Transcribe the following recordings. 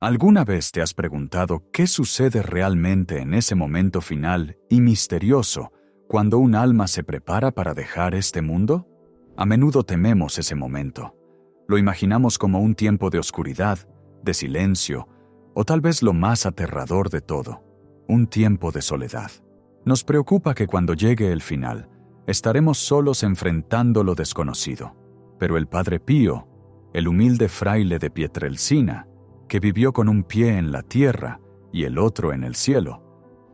¿Alguna vez te has preguntado qué sucede realmente en ese momento final y misterioso cuando un alma se prepara para dejar este mundo? A menudo tememos ese momento. Lo imaginamos como un tiempo de oscuridad, de silencio, o tal vez lo más aterrador de todo, un tiempo de soledad. Nos preocupa que cuando llegue el final, estaremos solos enfrentando lo desconocido. Pero el Padre Pío, el humilde fraile de Pietrelcina, que vivió con un pie en la tierra y el otro en el cielo,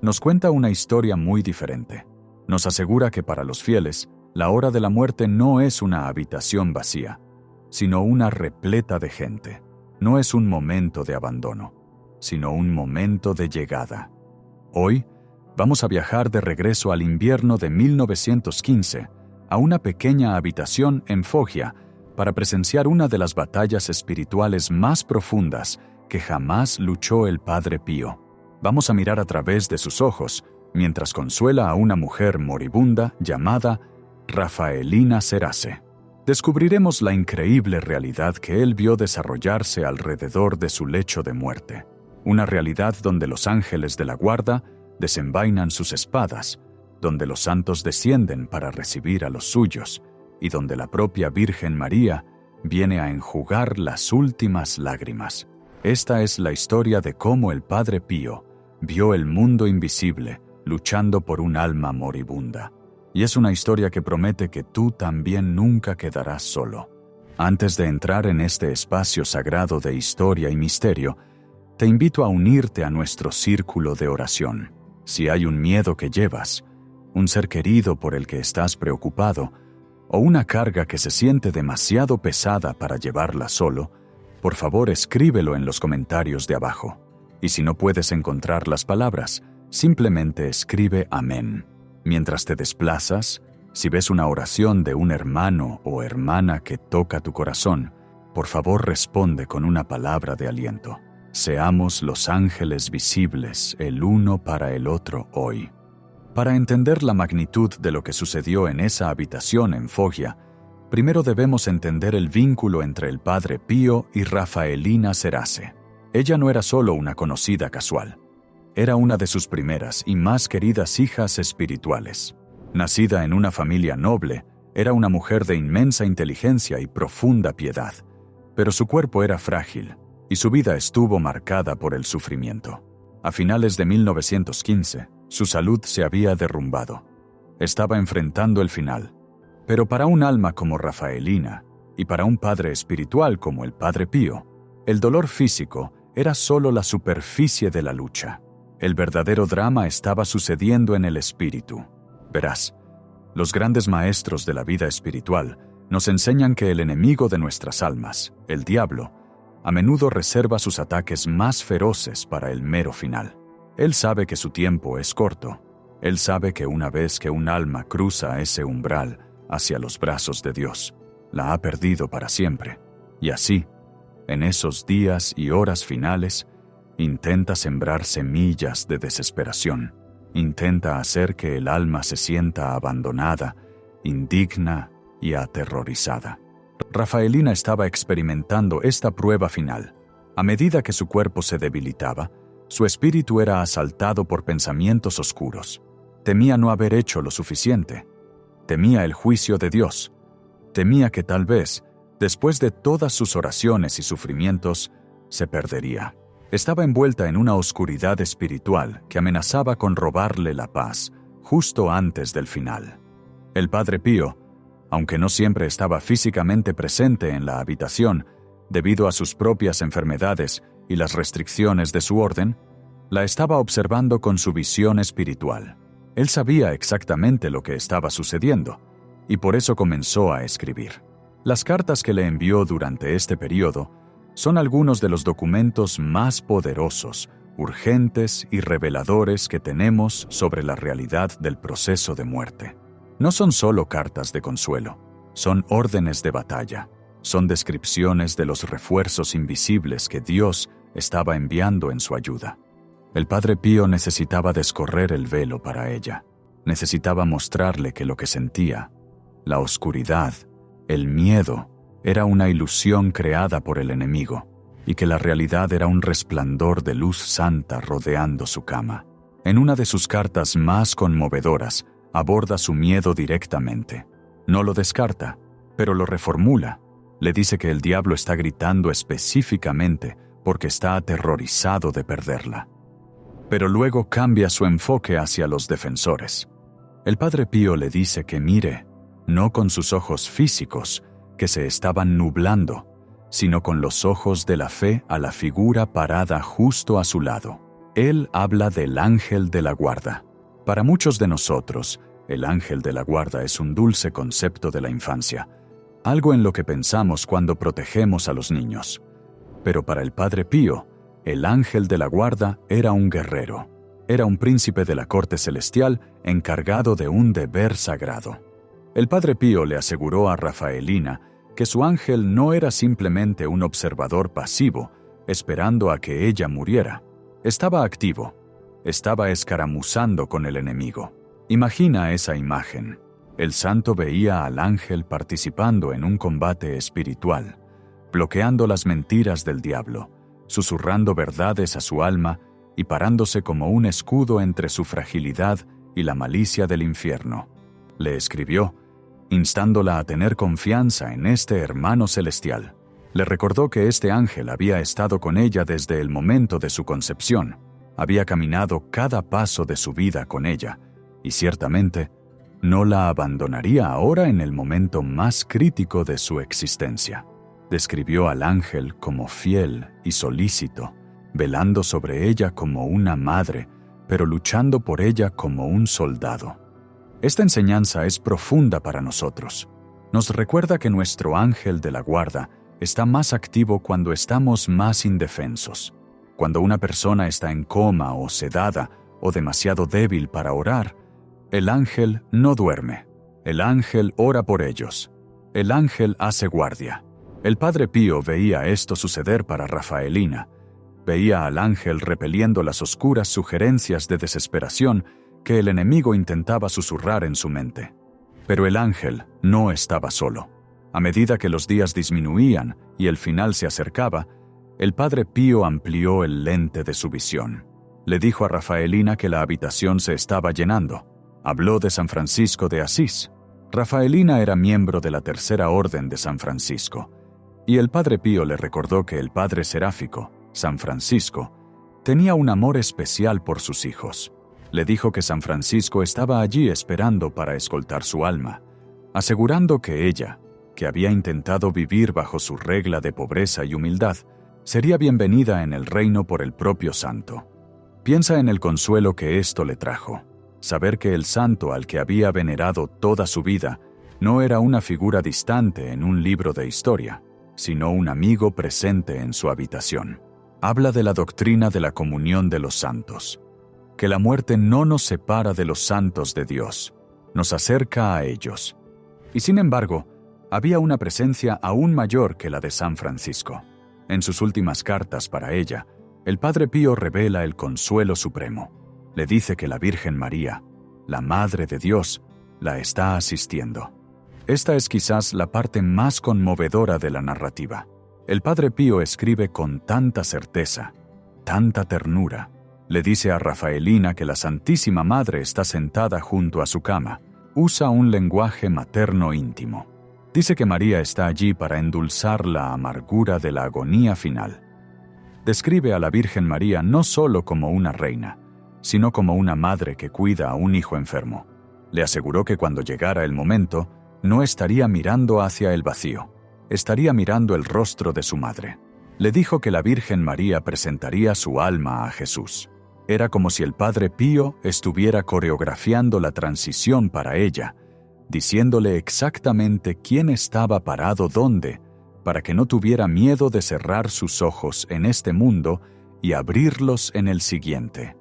nos cuenta una historia muy diferente. Nos asegura que para los fieles, la hora de la muerte no es una habitación vacía, sino una repleta de gente. No es un momento de abandono, sino un momento de llegada. Hoy, vamos a viajar de regreso al invierno de 1915 a una pequeña habitación en Foggia para presenciar una de las batallas espirituales más profundas que jamás luchó el Padre Pío. Vamos a mirar a través de sus ojos mientras consuela a una mujer moribunda llamada Rafaelina Serace. Descubriremos la increíble realidad que él vio desarrollarse alrededor de su lecho de muerte. Una realidad donde los ángeles de la guarda desenvainan sus espadas, donde los santos descienden para recibir a los suyos, y donde la propia Virgen María viene a enjugar las últimas lágrimas. Esta es la historia de cómo el Padre Pío vio el mundo invisible luchando por un alma moribunda. Y es una historia que promete que tú también nunca quedarás solo. Antes de entrar en este espacio sagrado de historia y misterio, te invito a unirte a nuestro círculo de oración. Si hay un miedo que llevas, un ser querido por el que estás preocupado, o una carga que se siente demasiado pesada para llevarla solo, por favor escríbelo en los comentarios de abajo. Y si no puedes encontrar las palabras, simplemente escribe amén. Mientras te desplazas, si ves una oración de un hermano o hermana que toca tu corazón, por favor responde con una palabra de aliento. Seamos los ángeles visibles el uno para el otro hoy. Para entender la magnitud de lo que sucedió en esa habitación en Foggia, primero debemos entender el vínculo entre el Padre Pío y Rafaelina Serace. Ella no era solo una conocida casual. Era una de sus primeras y más queridas hijas espirituales. Nacida en una familia noble, era una mujer de inmensa inteligencia y profunda piedad, pero su cuerpo era frágil y su vida estuvo marcada por el sufrimiento. A finales de 1915, su salud se había derrumbado. Estaba enfrentando el final. Pero para un alma como Rafaelina y para un padre espiritual como el Padre Pío, el dolor físico era solo la superficie de la lucha. El verdadero drama estaba sucediendo en el espíritu. Verás, los grandes maestros de la vida espiritual nos enseñan que el enemigo de nuestras almas, el diablo, a menudo reserva sus ataques más feroces para el mero final. Él sabe que su tiempo es corto. Él sabe que una vez que un alma cruza ese umbral hacia los brazos de Dios, la ha perdido para siempre. Y así, en esos días y horas finales, intenta sembrar semillas de desesperación. Intenta hacer que el alma se sienta abandonada, indigna y aterrorizada. Rafaelina estaba experimentando esta prueba final. A medida que su cuerpo se debilitaba, su espíritu era asaltado por pensamientos oscuros. Temía no haber hecho lo suficiente. Temía el juicio de Dios. Temía que tal vez, después de todas sus oraciones y sufrimientos, se perdería. Estaba envuelta en una oscuridad espiritual que amenazaba con robarle la paz justo antes del final. El Padre Pío, aunque no siempre estaba físicamente presente en la habitación, debido a sus propias enfermedades y las restricciones de su orden, la estaba observando con su visión espiritual. Él sabía exactamente lo que estaba sucediendo, y por eso comenzó a escribir. Las cartas que le envió durante este periodo son algunos de los documentos más poderosos, urgentes y reveladores que tenemos sobre la realidad del proceso de muerte. No son solo cartas de consuelo, son órdenes de batalla, son descripciones de los refuerzos invisibles que Dios estaba enviando en su ayuda. El Padre Pío necesitaba descorrer el velo para ella. Necesitaba mostrarle que lo que sentía, la oscuridad, el miedo, era una ilusión creada por el enemigo. y que la realidad era un resplandor de luz santa rodeando su cama. En una de sus cartas más conmovedoras, aborda su miedo directamente. No lo descarta, pero lo reformula. Le dice que el diablo está gritando específicamente porque está aterrorizado de perderla. Pero luego cambia su enfoque hacia los defensores. El Padre Pío le dice que mire, no con sus ojos físicos, que se estaban nublando, sino con los ojos de la fe a la figura parada justo a su lado. Él habla del ángel de la guarda. Para muchos de nosotros, el ángel de la guarda es un dulce concepto de la infancia, algo en lo que pensamos cuando protegemos a los niños. Pero para el Padre Pío, el ángel de la guarda era un guerrero. Era un príncipe de la corte celestial encargado de un deber sagrado. El Padre Pío le aseguró a Rafaelina que su ángel no era simplemente un observador pasivo, esperando a que ella muriera. Estaba activo. Estaba escaramuzando con el enemigo. Imagina esa imagen. El santo veía al ángel participando en un combate espiritual, bloqueando las mentiras del diablo, susurrando verdades a su alma y parándose como un escudo entre su fragilidad y la malicia del infierno. Le escribió, instándola a tener confianza en este hermano celestial. Le recordó que este ángel había estado con ella desde el momento de su concepción, había caminado cada paso de su vida con ella, y ciertamente no la abandonaría ahora en el momento más crítico de su existencia. Describió al ángel como fiel y solícito, velando sobre ella como una madre, pero luchando por ella como un soldado. Esta enseñanza es profunda para nosotros. Nos recuerda que nuestro ángel de la guarda está más activo cuando estamos más indefensos. Cuando una persona está en coma o sedada o demasiado débil para orar, el ángel no duerme. El ángel ora por ellos. El ángel hace guardia. El Padre Pío veía esto suceder para Rafaelina. Veía al ángel repeliendo las oscuras sugerencias de desesperación que el enemigo intentaba susurrar en su mente. Pero el ángel no estaba solo. A medida que los días disminuían y el final se acercaba, el Padre Pío amplió el lente de su visión. Le dijo a Rafaelina que la habitación se estaba llenando. Habló de San Francisco de Asís. Rafaelina era miembro de la Tercera Orden de San Francisco, y el Padre Pío le recordó que el Padre Seráfico, San Francisco, tenía un amor especial por sus hijos. Le dijo que San Francisco estaba allí esperando para escoltar su alma, asegurando que ella, que había intentado vivir bajo su regla de pobreza y humildad, sería bienvenida en el reino por el propio santo. Piensa en el consuelo que esto le trajo. Saber que el santo al que había venerado toda su vida no era una figura distante en un libro de historia, sino un amigo presente en su habitación. Habla de la doctrina de la comunión de los santos, que la muerte no nos separa de los santos de Dios, nos acerca a ellos. Y sin embargo, había una presencia aún mayor que la de San Francisco. En sus últimas cartas para ella, el Padre Pío revela el consuelo supremo. Le dice que la Virgen María, la Madre de Dios, la está asistiendo. Esta es quizás la parte más conmovedora de la narrativa. El Padre Pío escribe con tanta certeza, tanta ternura. Le dice a Rafaelina que la Santísima Madre está sentada junto a su cama. Usa un lenguaje materno íntimo. Dice que María está allí para endulzar la amargura de la agonía final. Describe a la Virgen María no solo como una reina, sino como una madre que cuida a un hijo enfermo. Le aseguró que cuando llegara el momento, no estaría mirando hacia el vacío, estaría mirando el rostro de su madre. Le dijo que la Virgen María presentaría su alma a Jesús. Era como si el Padre Pío estuviera coreografiando la transición para ella, diciéndole exactamente quién estaba parado dónde, para que no tuviera miedo de cerrar sus ojos en este mundo y abrirlos en el siguiente.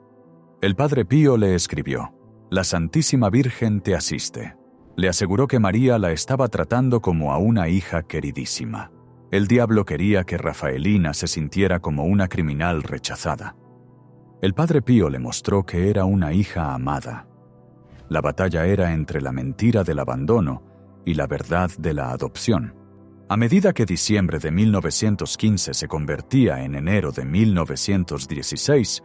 El Padre Pío le escribió: «La Santísima Virgen te asiste». Le aseguró que María la estaba tratando como a una hija queridísima. El diablo quería que Rafaelina se sintiera como una criminal rechazada. El Padre Pío le mostró que era una hija amada. La batalla era entre la mentira del abandono y la verdad de la adopción. A medida que diciembre de 1915 se convertía en enero de 1916,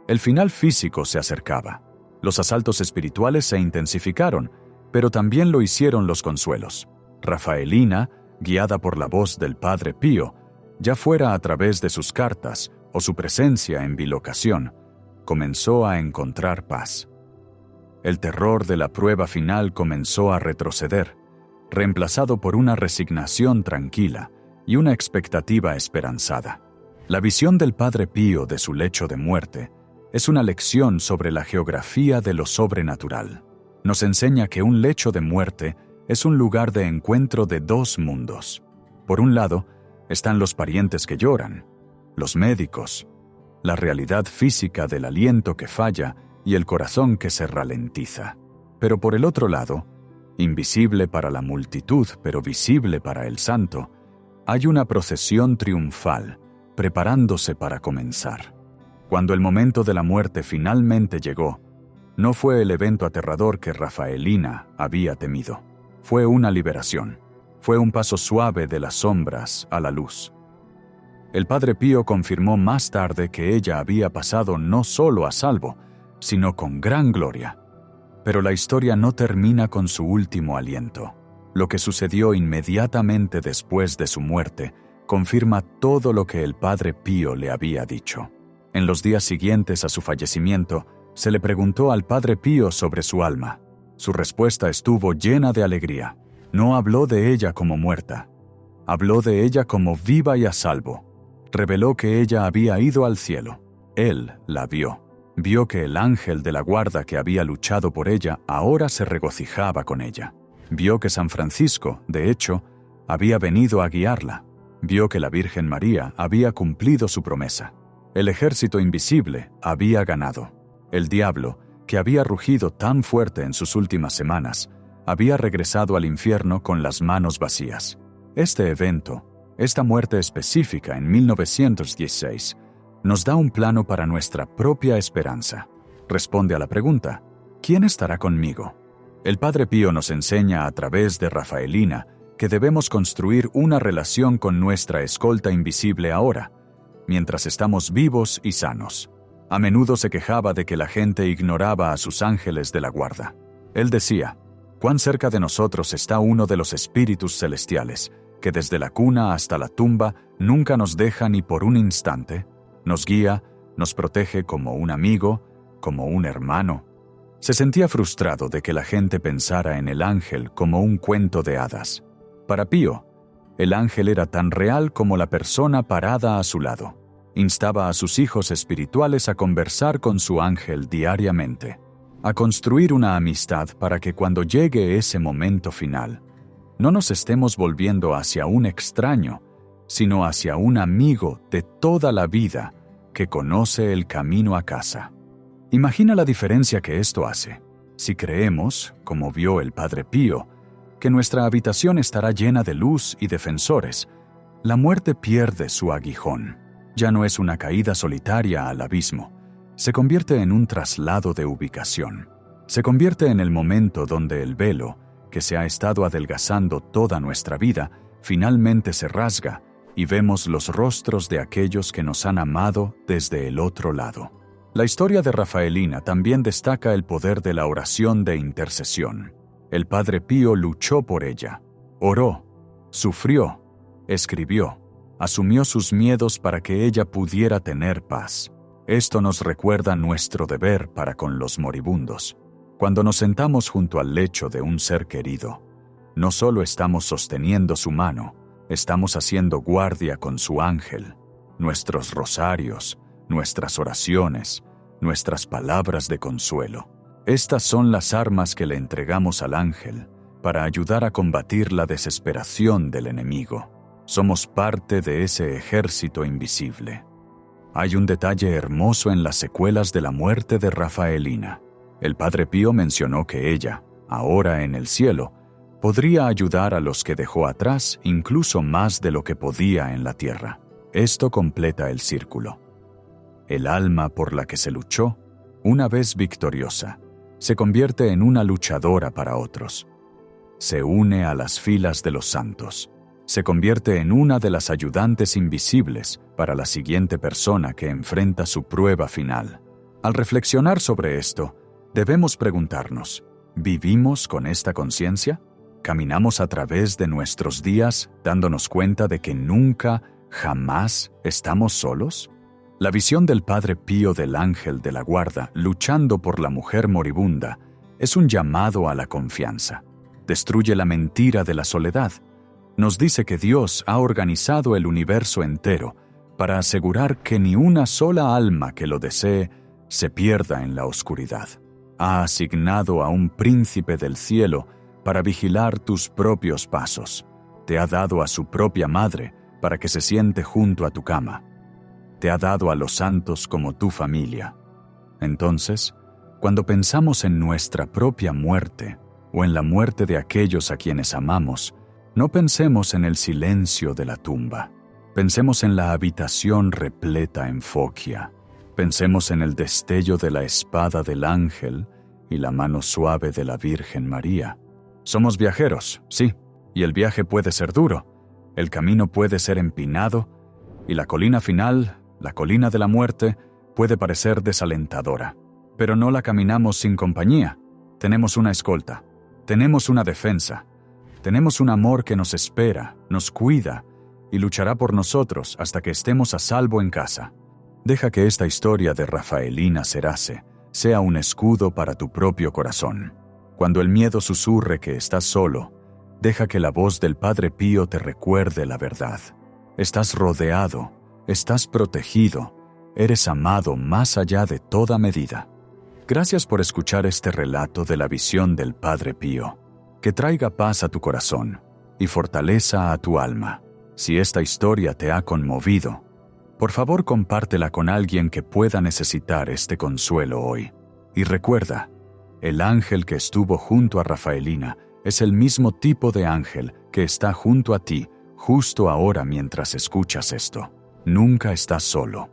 el final físico se acercaba. Los asaltos espirituales se intensificaron, pero también lo hicieron los consuelos. Rafaelina, guiada por la voz del Padre Pío, ya fuera a través de sus cartas o su presencia en bilocación, comenzó a encontrar paz. El terror de la prueba final comenzó a retroceder, reemplazado por una resignación tranquila y una expectativa esperanzada. La visión del Padre Pío de su lecho de muerte es una lección sobre la geografía de lo sobrenatural. Nos enseña que un lecho de muerte es un lugar de encuentro de dos mundos. Por un lado, están los parientes que lloran, los médicos, la realidad física del aliento que falla y el corazón que se ralentiza. Pero por el otro lado, invisible para la multitud pero visible para el santo, hay una procesión triunfal, preparándose para comenzar. Cuando el momento de la muerte finalmente llegó, no fue el evento aterrador que Rafaelina había temido. Fue una liberación. Fue un paso suave de las sombras a la luz. El Padre Pío confirmó más tarde que ella había pasado no solo a salvo, sino con gran gloria. Pero la historia no termina con su último aliento. Lo que sucedió inmediatamente después de su muerte confirma todo lo que el Padre Pío le había dicho. En los días siguientes a su fallecimiento, se le preguntó al Padre Pío sobre su alma. Su respuesta estuvo llena de alegría. No habló de ella como muerta. Habló de ella como viva y a salvo. Reveló que ella había ido al cielo. Él la vio. Vio que el ángel de la guarda que había luchado por ella ahora se regocijaba con ella. Vio que San Francisco, de hecho, había venido a guiarla. Vio que la Virgen María había cumplido su promesa. El ejército invisible había ganado. El diablo, que había rugido tan fuerte en sus últimas semanas, había regresado al infierno con las manos vacías. Este evento, esta muerte específica en 1916, nos da un plano para nuestra propia esperanza. Responde a la pregunta, ¿quién estará conmigo? El Padre Pío nos enseña a través de Rafaelina que debemos construir una relación con nuestra escolta invisible ahora, mientras estamos vivos y sanos. A menudo se quejaba de que la gente ignoraba a sus ángeles de la guarda. Él decía, «¿Cuán cerca de nosotros está uno de los espíritus celestiales, que desde la cuna hasta la tumba nunca nos deja ni por un instante? Nos guía, nos protege como un amigo, como un hermano». Se sentía frustrado de que la gente pensara en el ángel como un cuento de hadas. Para Pío, el ángel era tan real como la persona parada a su lado. Instaba a sus hijos espirituales a conversar con su ángel diariamente, a construir una amistad para que cuando llegue ese momento final, no nos estemos volviendo hacia un extraño, sino hacia un amigo de toda la vida que conoce el camino a casa. Imagina la diferencia que esto hace. Si creemos, como vio el Padre Pío, que nuestra habitación estará llena de luz y defensores, la muerte pierde su aguijón. Ya no es una caída solitaria al abismo. Se convierte en un traslado de ubicación. Se convierte en el momento donde el velo, que se ha estado adelgazando toda nuestra vida, finalmente se rasga y vemos los rostros de aquellos que nos han amado desde el otro lado. La historia de Rafaelina también destaca el poder de la oración de intercesión. El Padre Pío luchó por ella, oró, sufrió, escribió, asumió sus miedos para que ella pudiera tener paz. Esto nos recuerda nuestro deber para con los moribundos. Cuando nos sentamos junto al lecho de un ser querido, no solo estamos sosteniendo su mano, estamos haciendo guardia con su ángel. Nuestros rosarios, nuestras oraciones, nuestras palabras de consuelo. Estas son las armas que le entregamos al ángel para ayudar a combatir la desesperación del enemigo. Somos parte de ese ejército invisible. Hay un detalle hermoso en las secuelas de la muerte de Rafaelina. El Padre Pío mencionó que ella, ahora en el cielo, podría ayudar a los que dejó atrás incluso más de lo que podía en la tierra. Esto completa el círculo. El alma por la que se luchó, una vez victoriosa, se convierte en una luchadora para otros. Se une a las filas de los santos. se convierte en una de las ayudantes invisibles para la siguiente persona que enfrenta su prueba final. Al reflexionar sobre esto, debemos preguntarnos, ¿vivimos con esta conciencia? ¿Caminamos a través de nuestros días dándonos cuenta de que nunca, jamás estamos solos? La visión del Padre Pío del ángel de la guarda luchando por la mujer moribunda es un llamado a la confianza. Destruye la mentira de la soledad. Nos dice que Dios ha organizado el universo entero para asegurar que ni una sola alma que lo desee se pierda en la oscuridad. Ha asignado a un príncipe del cielo para vigilar tus propios pasos. Te ha dado a su propia madre para que se siente junto a tu cama. Te ha dado a los santos como tu familia. Entonces, cuando pensamos en nuestra propia muerte o en la muerte de aquellos a quienes amamos, no pensemos en el silencio de la tumba. Pensemos en la habitación repleta en Foquia. Pensemos en el destello de la espada del ángel y la mano suave de la Virgen María. Somos viajeros, sí, y el viaje puede ser duro. El camino puede ser empinado y la colina final, la colina de la muerte, puede parecer desalentadora. Pero no la caminamos sin compañía. Tenemos una escolta, tenemos una defensa, tenemos un amor que nos espera, nos cuida y luchará por nosotros hasta que estemos a salvo en casa. Deja que esta historia de Rafaelina Serace sea un escudo para tu propio corazón. Cuando el miedo susurre que estás solo, deja que la voz del Padre Pío te recuerde la verdad. Estás rodeado, estás protegido, eres amado más allá de toda medida. Gracias por escuchar este relato de la visión del Padre Pío. Que traiga paz a tu corazón y fortaleza a tu alma. Si esta historia te ha conmovido, por favor compártela con alguien que pueda necesitar este consuelo hoy. Y recuerda, el ángel que estuvo junto a Rafaelina es el mismo tipo de ángel que está junto a ti justo ahora mientras escuchas esto. Nunca estás solo.